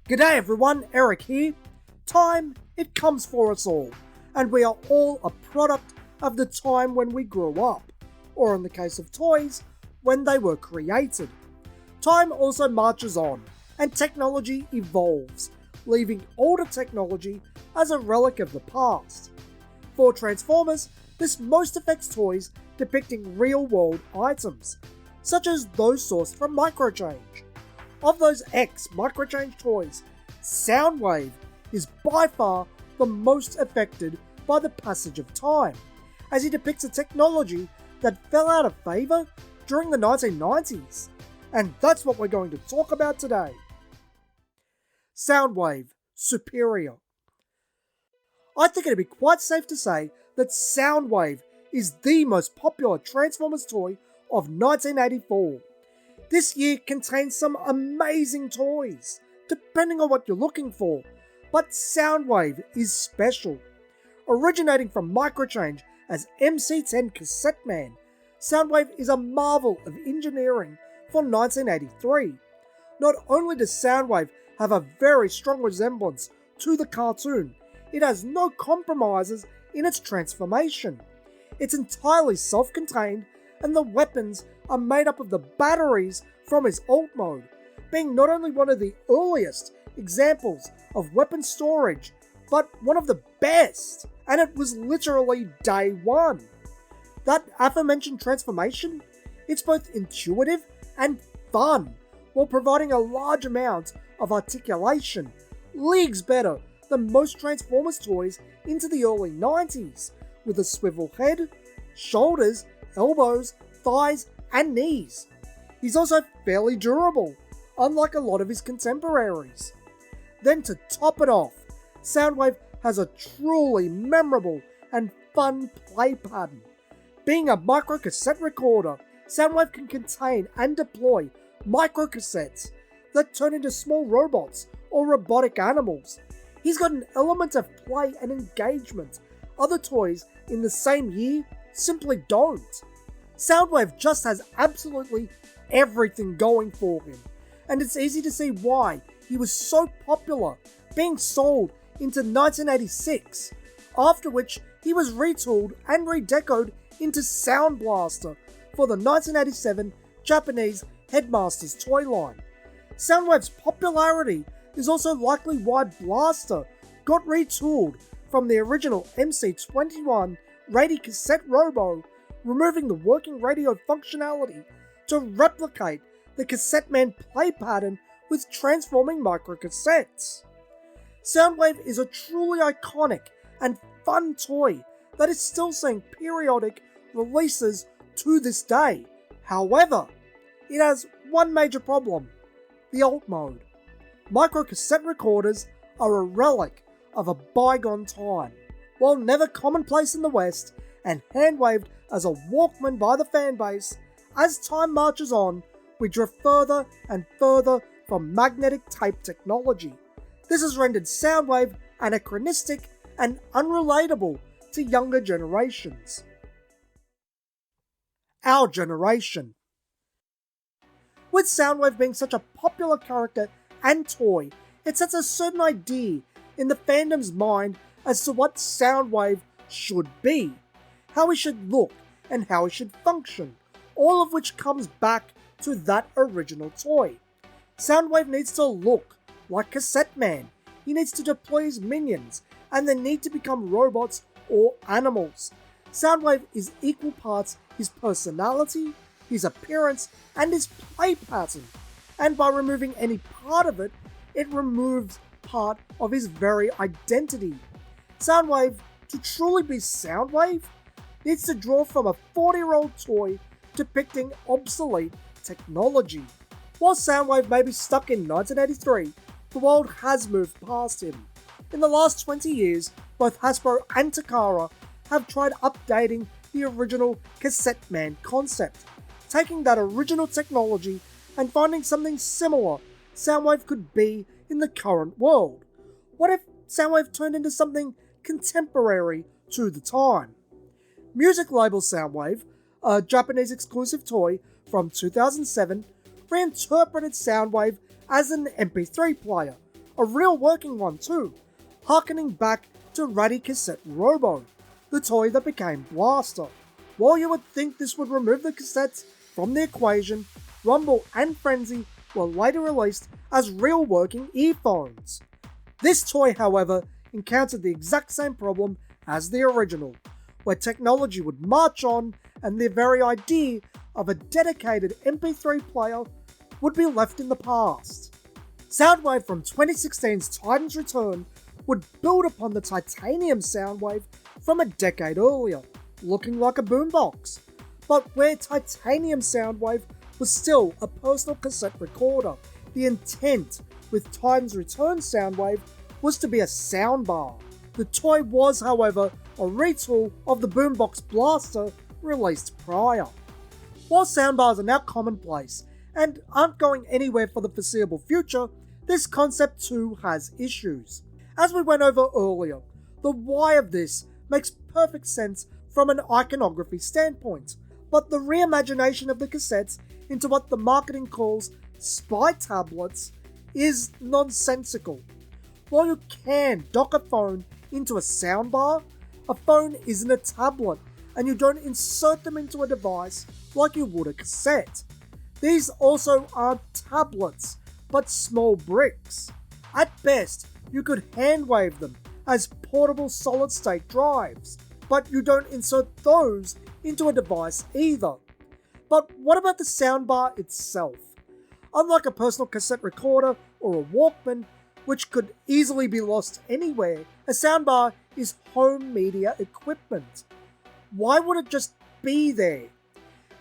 G'day everyone, Eric here. Time, it comes for us all, and we are all a product of the time when we grew up, or in the case of toys, when they were created. Time also marches on, and technology evolves, leaving older technology as a relic of the past. For Transformers, this most affects toys depicting real-world items, such as those sourced from Microchange. Of those ex-Microchange toys, Soundwave is by far the most affected by the passage of time, as he depicts a technology that fell out of favour during the 1990s. And that's what we're going to talk about today. Soundwave, superior. I think it'd be quite safe to say that Soundwave is the most popular Transformers toy of 1984. This year contains some amazing toys, depending on what you're looking for, but Soundwave is special. Originating from Microchange as MC-10 Cassette Man, Soundwave is a marvel of engineering for 1983. Not only does Soundwave have a very strong resemblance to the cartoon, it has no compromises in its transformation. It's entirely self-contained, and the weapons are made up of the batteries from his alt mode, being not only one of the earliest examples of weapon storage, but one of the best, and it was literally day one. That aforementioned transformation, it's both intuitive and fun, while providing a large amount of articulation, leagues better than most Transformers toys into the early 90s, with a swivel head, shoulders, elbows, thighs, and knees. He's also fairly durable, unlike a lot of his contemporaries. Then to top it off, Soundwave has a truly memorable and fun play pattern. Being a microcassette recorder, Soundwave can contain and deploy microcassettes that turn into small robots or robotic animals. He's got an element of play and engagement other toys in the same year simply don't. Soundwave just has absolutely everything going for him, and it's easy to see why he was so popular, being sold into 1986, after which he was retooled and redecoed into Sound Blaster for the 1987 Japanese Headmasters toy line. Soundwave's popularity is also likely why Blaster got retooled from the original MC-21 Radio Cassette Robo, removing the working radio functionality to replicate the Cassette Man play pattern with transforming microcassettes. Soundwave is a truly iconic and fun toy that is still seeing periodic releases to this day. However, it has one major problem: the alt mode. Microcassette recorders are a relic of a bygone time. While never commonplace in the West and hand-waved as a Walkman by the fanbase, as time marches on, we drift further and further from magnetic tape technology. This has rendered Soundwave anachronistic and unrelatable to younger generations. Our generation. With Soundwave being such a popular character and toy, it sets a certain idea in the fandom's mind as to what Soundwave should be, how he should look, and how he should function, all of which comes back to that original toy. Soundwave needs to look like Cassette Man, he needs to deploy his minions, and they need to become robots or animals. Soundwave is equal parts his personality, his appearance, and his play pattern, and by removing any part of it, it removes part of his very identity. Soundwave, to truly be Soundwave, needs to draw from a 40-year-old toy depicting obsolete technology. While Soundwave may be stuck in 1983, the world has moved past him. In the last 20 years, both Hasbro and Takara have tried updating the original Cassette Man concept, taking that original technology and finding something similar Soundwave could be in the current world. What if Soundwave turned into something contemporary to the time? Music label Soundwave, a Japanese exclusive toy from 2007, reinterpreted Soundwave as an MP3 player, a real working one too, harkening back to Ratty Cassette Robo, the toy that became Blaster. While you would think this would remove the cassettes from the equation, Rumble and Frenzy were later released as real working earphones. This toy, however, encountered the exact same problem as the original, where technology would march on and the very idea of a dedicated MP3 player would be left in the past. Soundwave from 2016's Titan's Return would build upon the titanium Soundwave from a decade earlier, looking like a boombox, but where titanium Soundwave was still a personal cassette recorder. The intent with Titan's Return Soundwave was to be a soundbar. The toy was, however, a retool of the boombox Blaster released prior. While soundbars are now commonplace and aren't going anywhere for the foreseeable future, this concept too has issues. As we went over earlier, the why of this makes perfect sense from an iconography standpoint, but the reimagination of the cassettes into what the marketing calls spy tablets is nonsensical. While you can dock a phone into a soundbar, a phone isn't a tablet, and you don't insert them into a device like you would a cassette. These also aren't tablets, but small bricks. At best, you could hand wave them as portable solid-state drives, but you don't insert those into a device either. But what about the soundbar itself? Unlike a personal cassette recorder or a Walkman, which could easily be lost anywhere, a soundbar is home media equipment. Why would it just be there?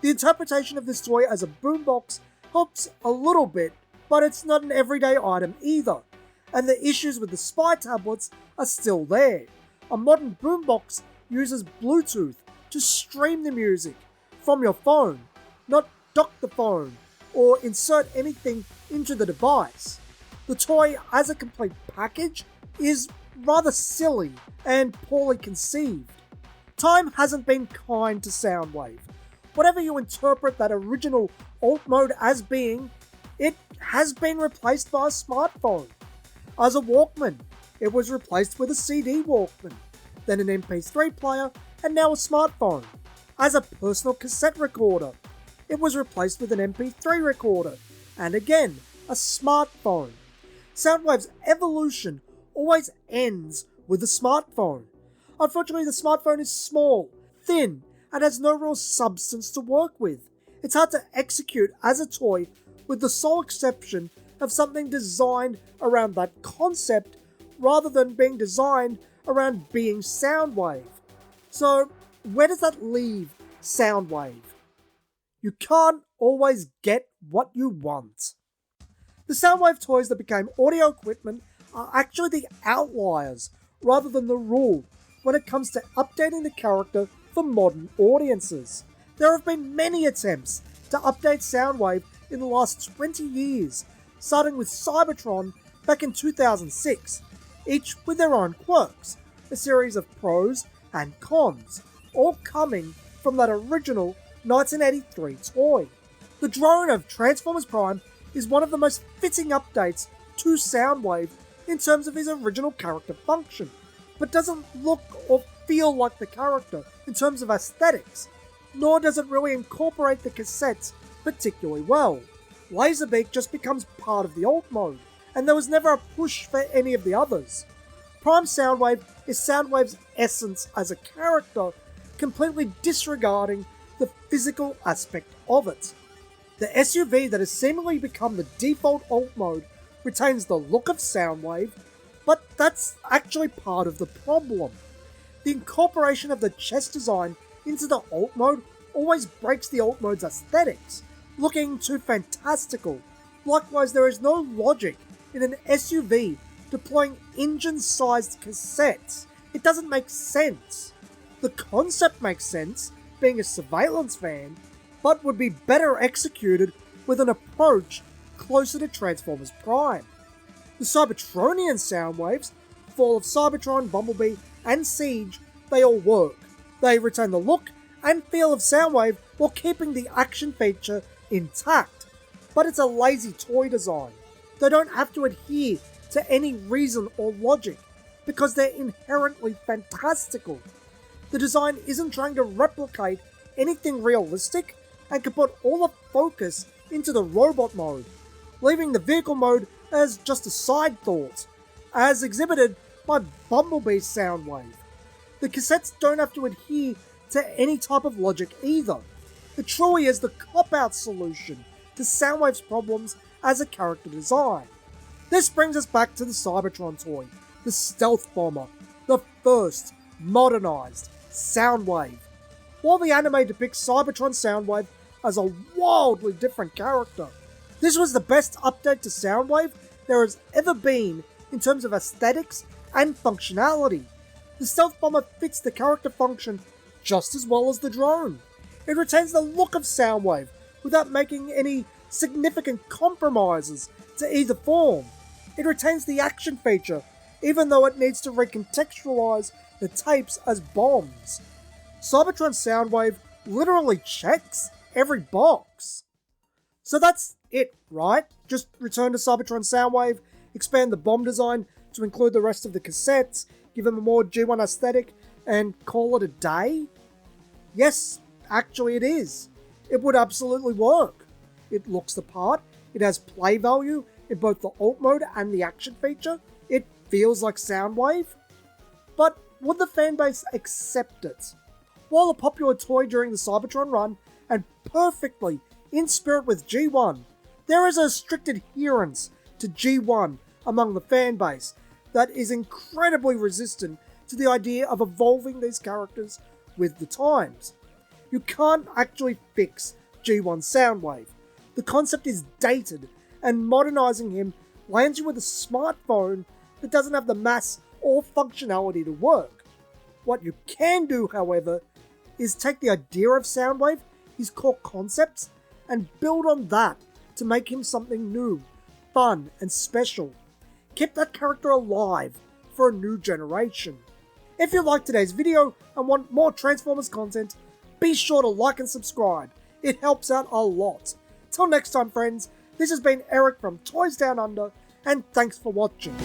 The interpretation of this toy as a boombox helps a little bit, but it's not an everyday item either, and the issues with the spy tablets are still there. A modern boombox uses Bluetooth to stream the music from your phone, not dock the phone or insert anything into the device. The toy as a complete package is rather silly and poorly conceived. Time hasn't been kind to Soundwave. Whatever you interpret that original alt mode as being, it has been replaced by a smartphone. As a Walkman, it was replaced with a CD Walkman, then an MP3 player, and now a smartphone. As a personal cassette recorder, it was replaced with an MP3 recorder, and again, a smartphone. Soundwave's evolution always ends with the smartphone. Unfortunately, the smartphone is small, thin, and has no real substance to work with. It's hard to execute as a toy, with the sole exception of something designed around that concept rather than being designed around being Soundwave. So, where does that leave Soundwave? You can't always get what you want. The Soundwave toys that became audio equipment are actually the outliers rather than the rule when it comes to updating the character for modern audiences. There have been many attempts to update Soundwave in the last 20 years, starting with Cybertron back in 2006, each with their own quirks, a series of pros and cons, all coming from that original 1983 toy. The drone of Transformers Prime is one of the most fitting updates to Soundwave in terms of his original character function, but doesn't look or feel like the character in terms of aesthetics, nor does it really incorporate the cassettes particularly well. Laserbeak just becomes part of the alt mode, and there was never a push for any of the others. Prime Soundwave is Soundwave's essence as a character, completely disregarding the physical aspect of it. The SUV that has seemingly become the default alt mode retains the look of Soundwave, but that's actually part of the problem. The incorporation of the chest design into the alt mode always breaks the alt mode's aesthetics, looking too fantastical. Likewise, there is no logic in an SUV deploying engine-sized cassettes. It doesn't make sense. The concept makes sense, being a surveillance van, but would be better executed with an approach closer to Transformers Prime. The Cybertronian Soundwaves, Fall of Cybertron, Bumblebee, and Siege, they all work. They retain the look and feel of Soundwave while keeping the action feature intact, but it's a lazy toy design. They don't have to adhere to any reason or logic, because they're inherently fantastical. The design isn't trying to replicate anything realistic and can put all the focus into the robot mode, leaving the vehicle mode as just a side thought, as exhibited by Bumblebee's Soundwave. The cassettes don't have to adhere to any type of logic either. It truly is the cop-out solution to Soundwave's problems as a character design. This brings us back to the Cybertron toy, the Stealth Bomber, the first modernized Soundwave. While the anime depicts Cybertron Soundwave as a wildly different character, this was the best update to Soundwave there has ever been in terms of aesthetics and functionality. The Stealth Bomber fits the character function just as well as the drone. It retains the look of Soundwave without making any significant compromises to either form. It retains the action feature, even though it needs to recontextualize the tapes as bombs. Cybertron Soundwave literally checks every box. So that's it, right? Just return to Cybertron Soundwave, expand the bomb design to include the rest of the cassettes, give them a more G1 aesthetic, and call it a day? Yes, actually it is. It would absolutely work. It looks the part, it has play value in both the alt mode and the action feature, it feels like Soundwave. But would the fanbase accept it? While a popular toy during the Cybertron run, and perfectly in spirit with G1, there is a strict adherence to G1 among the fanbase that is incredibly resistant to the idea of evolving these characters with the times. You can't actually fix G1 Soundwave. The concept is dated, and modernizing him lands you with a smartphone that doesn't have the mass or functionality to work. What you can do, however, is take the idea of Soundwave, his core concepts, and build on that to make him something new, fun, and special. Keep that character alive for a new generation. If you liked today's video and want more Transformers content, be sure to like and subscribe. It helps out a lot. Till next time, friends, this has been Eric from Toys Down Under, and thanks for watching.